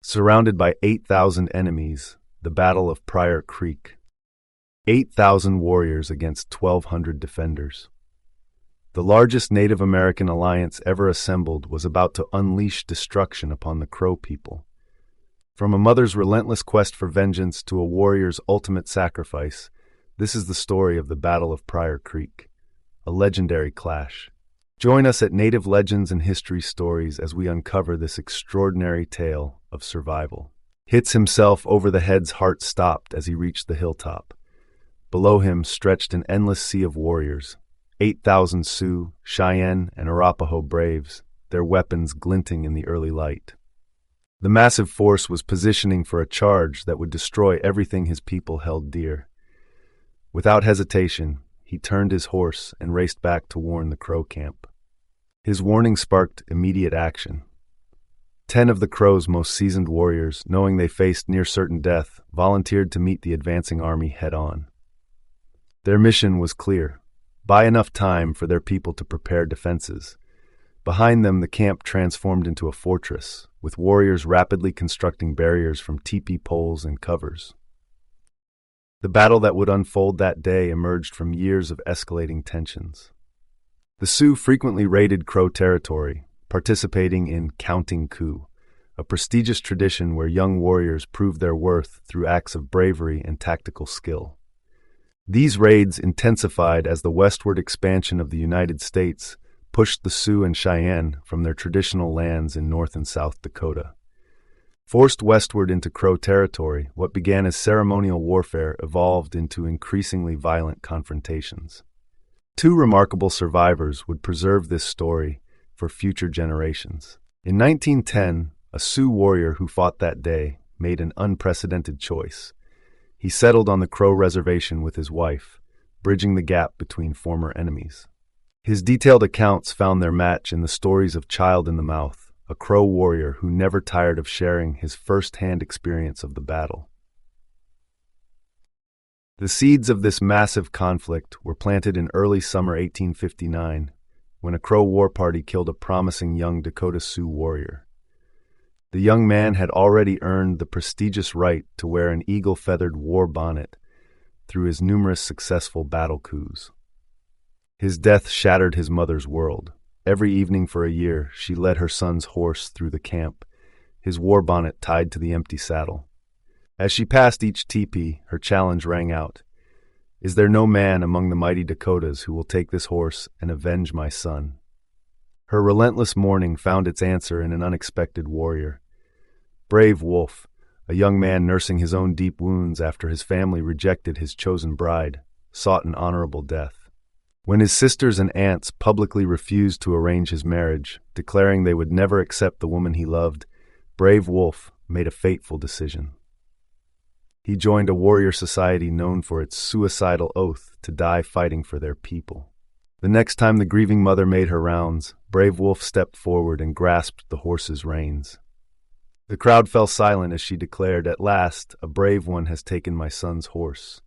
Surrounded by 8,000 enemies, the Battle of Pryor Creek. 8,000 warriors against 1,200 defenders. The largest Native American alliance ever assembled was about to unleash destruction upon the Crow people. From a mother's relentless quest for vengeance to a warrior's ultimate sacrifice, this is the story of the Battle of Pryor Creek, a legendary clash. Join us at Native Legends and History Stories as we uncover this extraordinary tale of survival. Hits himself over the head's heart stopped as he reached the hilltop. Below him stretched an endless sea of warriors, 8,000 Sioux, Cheyenne, and Arapaho braves, their weapons glinting in the early light. The massive force was positioning for a charge that would destroy everything his people held dear. Without hesitation, he turned his horse and raced back to warn the Crow camp. His warning sparked immediate action. 10 of the Crow's most seasoned warriors, knowing they faced near certain death, volunteered to meet the advancing army head-on. Their mission was clear: buy enough time for their people to prepare defenses. Behind them, the camp transformed into a fortress, with warriors rapidly constructing barriers from teepee poles and covers. The battle that would unfold that day emerged from years of escalating tensions. The Sioux frequently raided Crow territory, participating in Counting Coup, a prestigious tradition where young warriors proved their worth through acts of bravery and tactical skill. These raids intensified as the westward expansion of the United States pushed the Sioux and Cheyenne from their traditional lands in North and South Dakota. Forced westward into Crow territory, what began as ceremonial warfare evolved into increasingly violent confrontations. 2 remarkable survivors would preserve this story for future generations. In 1910, a Sioux warrior who fought that day made an unprecedented choice. He settled on the Crow reservation with his wife, bridging the gap between former enemies. His detailed accounts found their match in the stories of Child in the Mouth, a Crow warrior who never tired of sharing his first-hand experience of the battle. The seeds of this massive conflict were planted in early summer 1859, when a Crow war party killed a promising young Dakota Sioux warrior. The young man had already earned the prestigious right to wear an eagle-feathered war bonnet through his numerous successful battle coups. His death shattered his mother's world. Every evening for a year, she led her son's horse through the camp, his war bonnet tied to the empty saddle. As she passed each teepee, her challenge rang out: "Is there no man among the mighty Dakotas who will take this horse and avenge my son?" Her relentless mourning found its answer in an unexpected warrior. Brave Wolf, a young man nursing his own deep wounds after his family rejected his chosen bride, sought an honorable death. When his sisters and aunts publicly refused to arrange his marriage, declaring they would never accept the woman he loved, Brave Wolf made a fateful decision. He joined a warrior society known for its suicidal oath to die fighting for their people. The next time the grieving mother made her rounds, Brave Wolf stepped forward and grasped the horse's reins. The crowd fell silent as she declared, "At last, a brave one has taken my son's horse."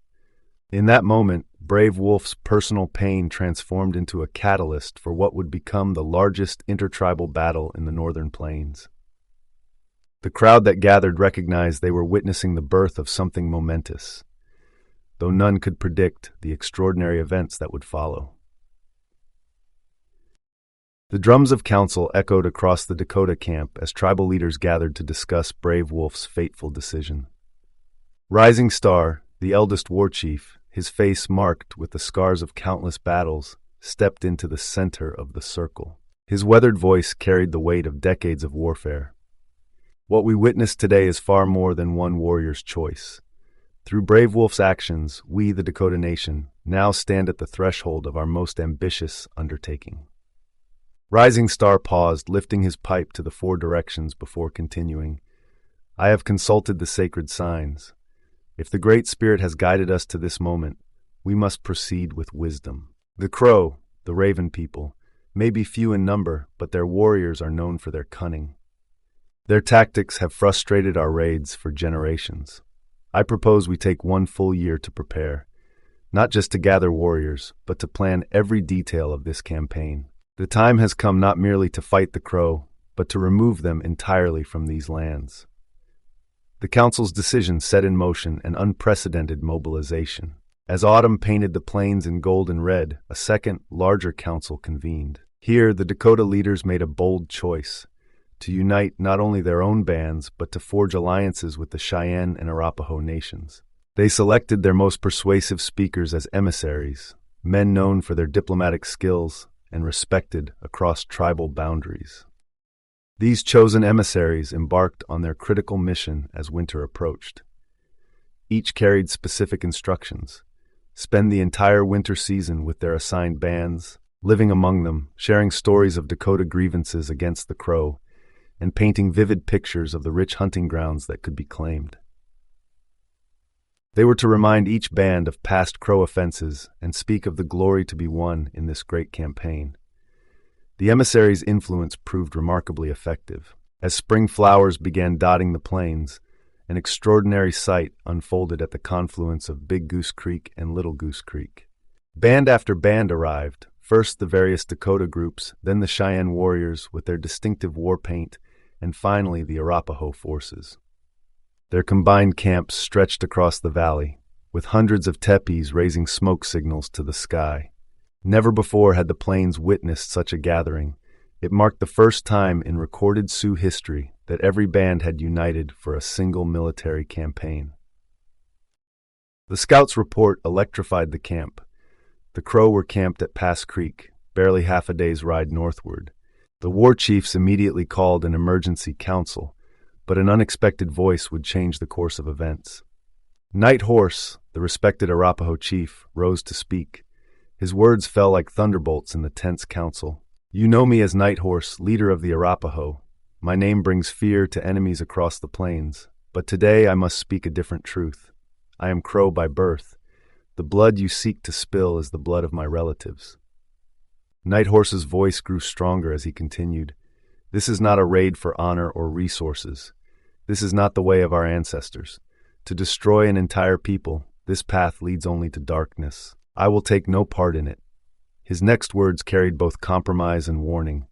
In that moment, Brave Wolf's personal pain transformed into a catalyst for what would become the largest intertribal battle in the Northern Plains. The crowd that gathered recognized they were witnessing the birth of something momentous, though none could predict the extraordinary events that would follow. The drums of council echoed across the Dakota camp as tribal leaders gathered to discuss Brave Wolf's fateful decision. Rising Star, the eldest war chief, his face marked with the scars of countless battles, stepped into the center of the circle. His weathered voice carried the weight of decades of warfare. What we witness today is far more than one warrior's choice. Through Brave Wolf's actions, we, the Dakota Nation, now stand at the threshold of our most ambitious undertaking. Rising Star paused, lifting his pipe to the 4 directions before continuing. "I have consulted the sacred signs. If the Great Spirit has guided us to this moment, we must proceed with wisdom. The Crow, the Raven people, may be few in number, but their warriors are known for their cunning. Their tactics have frustrated our raids for generations. I propose we take 1 full year to prepare, not just to gather warriors, but to plan every detail of this campaign. The time has come not merely to fight the Crow, but to remove them entirely from these lands. The council's decision set in motion an unprecedented mobilization. As autumn painted the plains in gold and red, a second, larger council convened. Here, the Dakota leaders made a bold choice to unite not only their own bands, but to forge alliances with the Cheyenne and Arapaho nations. They selected their most persuasive speakers as emissaries, men known for their diplomatic skills and respected across tribal boundaries. These chosen emissaries embarked on their critical mission as winter approached. Each carried specific instructions: spend the entire winter season with their assigned bands, living among them, sharing stories of Dakota grievances against the Crow, and painting vivid pictures of the rich hunting grounds that could be claimed. They were to remind each band of past Crow offenses and speak of the glory to be won in this great campaign. The emissaries' influence proved remarkably effective. As spring flowers began dotting the plains, an extraordinary sight unfolded at the confluence of Big Goose Creek and Little Goose Creek. Band after band arrived, first the various Dakota groups, then the Cheyenne warriors with their distinctive war paint, and finally the Arapaho forces. Their combined camps stretched across the valley, with hundreds of tepees raising smoke signals to the sky. Never before had the plains witnessed such a gathering. It marked the first time in recorded Sioux history that every band had united for a single military campaign. The scouts' report electrified the camp. The Crow were camped at Pass Creek, barely half a day's ride northward. The war chiefs immediately called an emergency council, but an unexpected voice would change the course of events. Night Horse, the respected Arapaho chief, rose to speak. His words fell like thunderbolts in the tense council. "You know me as Night Horse, leader of the Arapaho. My name brings fear to enemies across the plains, but today I must speak a different truth. I am Crow by birth. The blood you seek to spill is the blood of my relatives." Night Horse's voice grew stronger as he continued. "This is not a raid for honor or resources. This is not the way of our ancestors. To destroy an entire people, this path leads only to darkness. I will take no part in it." His next words carried both compromise and warning.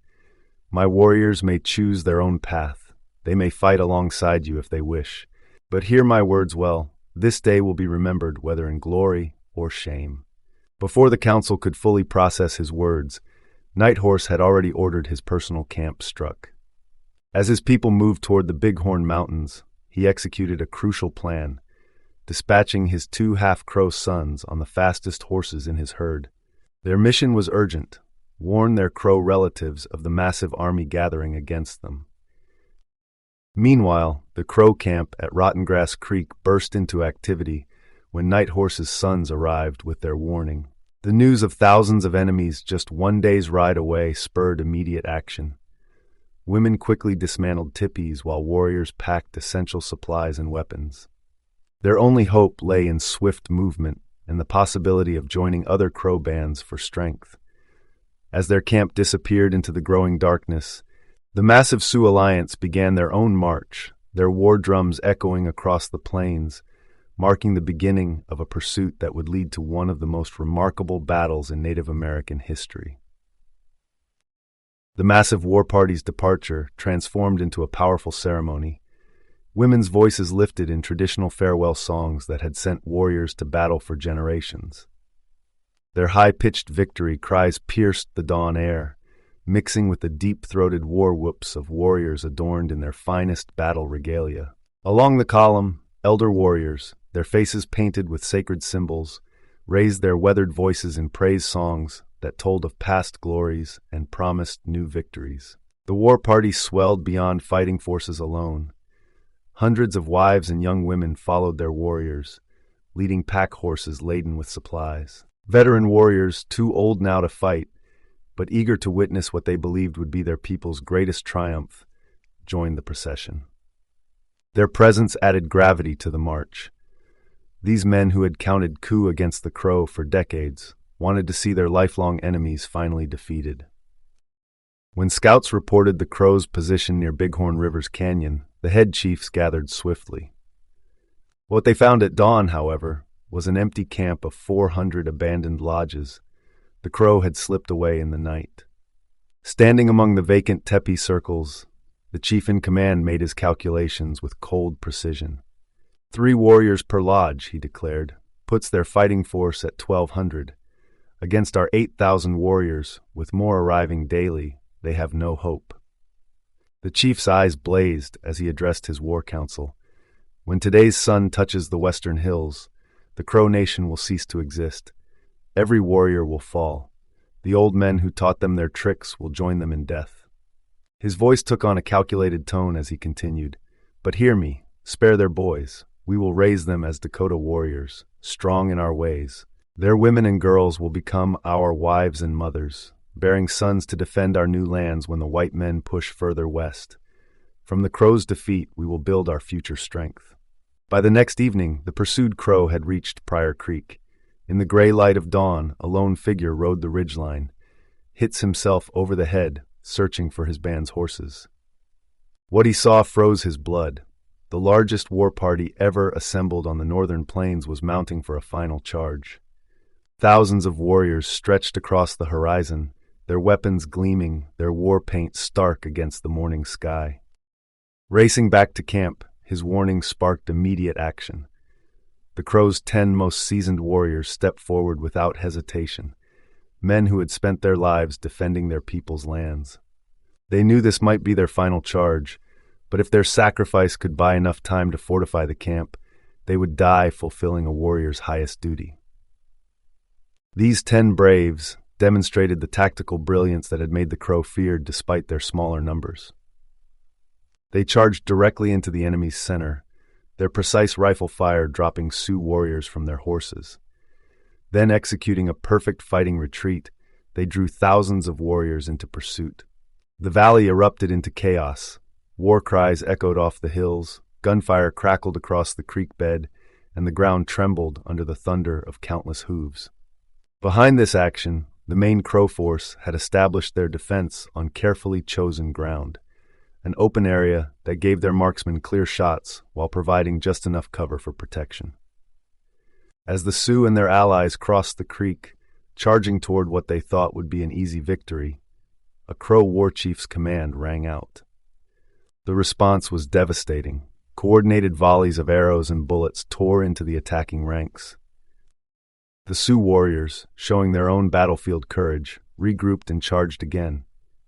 "My warriors may choose their own path. They may fight alongside you if they wish. But hear my words well. This day will be remembered whether in glory or shame." Before the council could fully process his words, Night Horse had already ordered his personal camp struck. As his people moved toward the Bighorn Mountains, he executed a crucial plan, dispatching his 2 half-Crow sons on the fastest horses in his herd. Their mission was urgent: warn their Crow relatives of the massive army gathering against them. Meanwhile, the Crow camp at Rottengrass Creek burst into activity when Night Horse's sons arrived with their warning. The news of thousands of enemies just 1 day's ride away spurred immediate action. Women quickly dismantled tepees while warriors packed essential supplies and weapons. Their only hope lay in swift movement and the possibility of joining other Crow bands for strength. As their camp disappeared into the growing darkness, the massive Sioux alliance began their own march, their war drums echoing across the plains, marking the beginning of a pursuit that would lead to one of the most remarkable battles in Native American history. The massive war party's departure transformed into a powerful ceremony. Women's voices lifted in traditional farewell songs that had sent warriors to battle for generations. Their high-pitched victory cries pierced the dawn air, mixing with the deep-throated war whoops of warriors adorned in their finest battle regalia. Along the column, elder warriors, their faces painted with sacred symbols, raised their weathered voices in praise songs that told of past glories and promised new victories. The war party swelled beyond fighting forces alone. Hundreds of wives and young women followed their warriors, leading pack horses laden with supplies. Veteran warriors, too old now to fight, but eager to witness what they believed would be their people's greatest triumph, joined the procession. Their presence added gravity to the march. These men who had counted coup against the Crow for decades wanted to see their lifelong enemies finally defeated. When scouts reported the Crow's position near Bighorn River's canyon, the head chiefs gathered swiftly. What they found at dawn, however, was an empty camp of 400 abandoned lodges. The Crow had slipped away in the night. Standing among the vacant teepee circles, The chief in command made his calculations with cold precision. 3 warriors per lodge, he declared, puts their fighting force at 1,200. Against our 8,000 warriors, with more arriving daily, they have no hope. The chief's eyes blazed as he addressed his war council. When today's sun touches the western hills, the Crow Nation will cease to exist. Every warrior will fall. The old men who taught them their tricks will join them in death. His voice took on a calculated tone as he continued. But hear me, spare their boys. We will raise them as Dakota warriors, strong in our ways. Their women and girls will become our wives and mothers, bearing sons to defend our new lands when the white men push further west. From the Crow's defeat, we will build our future strength. By the next evening, the pursued Crow had reached Pryor Creek. In the gray light of dawn, a lone figure rode the ridgeline, hits himself over the head, searching for his band's horses. What he saw froze his blood. The largest war party ever assembled on the northern plains was mounting for a final charge. Thousands of warriors stretched across the horizon, their weapons gleaming, their war paint stark against the morning sky. Racing back to camp, his warning sparked immediate action. The Crow's 10 most seasoned warriors stepped forward without hesitation, men who had spent their lives defending their people's lands. They knew this might be their final charge, but if their sacrifice could buy enough time to fortify the camp, they would die fulfilling a warrior's highest duty. These 10 braves demonstrated the tactical brilliance that had made the Crow feared despite their smaller numbers. They charged directly into the enemy's center, their precise rifle fire dropping Sioux warriors from their horses. Then, executing a perfect fighting retreat, they drew thousands of warriors into pursuit. The valley erupted into chaos. War cries echoed off the hills, gunfire crackled across the creek bed, and the ground trembled under the thunder of countless hooves. Behind this action, the main Crow force had established their defense on carefully chosen ground, an open area that gave their marksmen clear shots while providing just enough cover for protection. As the Sioux and their allies crossed the creek, charging toward what they thought would be an easy victory, a Crow war chief's command rang out. The response was devastating. Coordinated volleys of arrows and bullets tore into the attacking ranks. The Sioux warriors, showing their own battlefield courage, regrouped and charged again.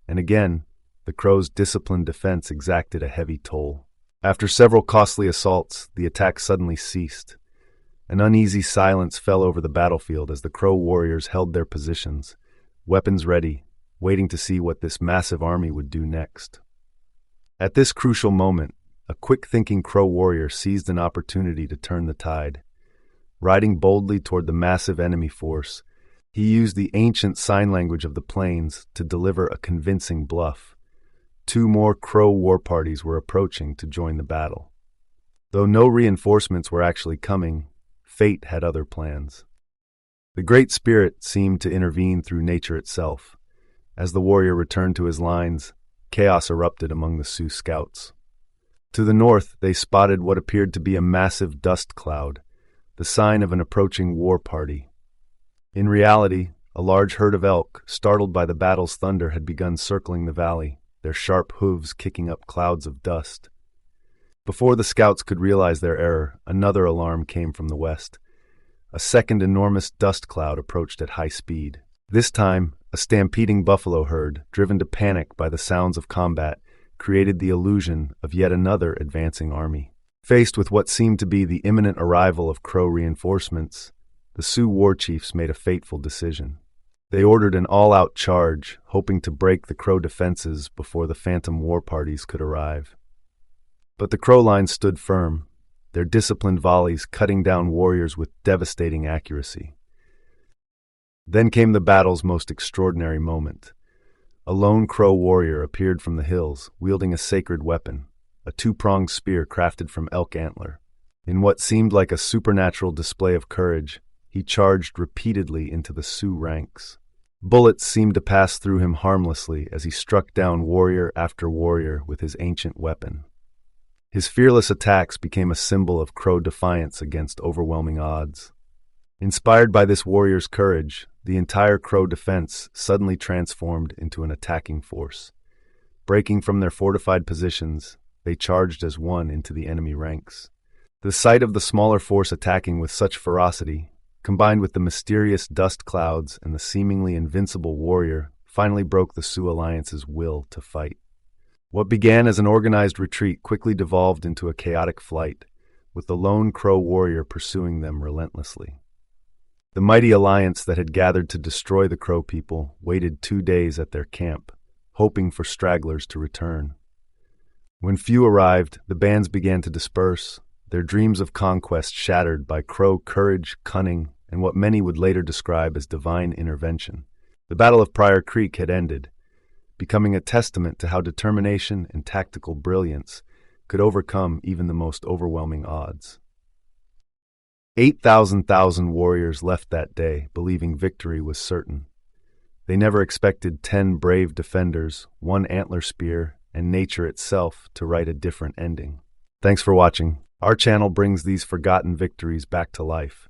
And again, the Crow's disciplined defense exacted a heavy toll. After several costly assaults, the attack suddenly ceased. An uneasy silence fell over the battlefield as the Crow warriors held their positions, weapons ready, waiting to see what this massive army would do next. At this crucial moment, a quick-thinking Crow warrior seized an opportunity to turn the tide. Riding boldly toward the massive enemy force, he used the ancient sign language of the plains to deliver a convincing bluff. 2 more Crow war parties were approaching to join the battle. Though no reinforcements were actually coming, fate had other plans. The Great Spirit seemed to intervene through nature itself. As the warrior returned to his lines, chaos erupted among the Sioux scouts. To the north, they spotted what appeared to be a massive dust cloud, the sign of an approaching war party. In reality, a large herd of elk, startled by the battle's thunder, had begun circling the valley, their sharp hooves kicking up clouds of dust. Before the scouts could realize their error, another alarm came from the west. A second enormous dust cloud approached at high speed. This time, a stampeding buffalo herd, driven to panic by the sounds of combat, created the illusion of yet another advancing army. Faced with what seemed to be the imminent arrival of Crow reinforcements, the Sioux war chiefs made a fateful decision. They ordered an all-out charge, hoping to break the Crow defenses before the phantom war parties could arrive. But the Crow lines stood firm, their disciplined volleys cutting down warriors with devastating accuracy. Then came the battle's most extraordinary moment. A lone Crow warrior appeared from the hills, wielding a sacred weapon, a 2-pronged spear crafted from elk antler. In what seemed like a supernatural display of courage, he charged repeatedly into the Sioux ranks. Bullets seemed to pass through him harmlessly as he struck down warrior after warrior with his ancient weapon. His fearless attacks became a symbol of Crow defiance against overwhelming odds. Inspired by this warrior's courage, the entire Crow defense suddenly transformed into an attacking force. Breaking from their fortified positions, they charged as one into the enemy ranks. The sight of the smaller force attacking with such ferocity, combined with the mysterious dust clouds and the seemingly invincible warrior, finally broke the Sioux Alliance's will to fight. What began as an organized retreat quickly devolved into a chaotic flight, with the lone Crow warrior pursuing them relentlessly. The mighty alliance that had gathered to destroy the Crow people waited 2 days at their camp, hoping for stragglers to return. When few arrived, the bands began to disperse, their dreams of conquest shattered by Crow courage, cunning, and what many would later describe as divine intervention. The Battle of Pryor Creek had ended, becoming a testament to how determination and tactical brilliance could overcome even the most overwhelming odds. 8,000 warriors left that day, believing victory was certain. They never expected 10 brave defenders, 1 antler spear, and nature itself to write a different ending. Thanks for watching. Our channel brings these forgotten victories back to life.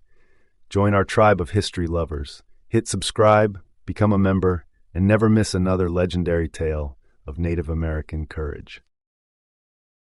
Join our tribe of history lovers. Hit subscribe, become a member, and never miss another legendary tale of Native American courage.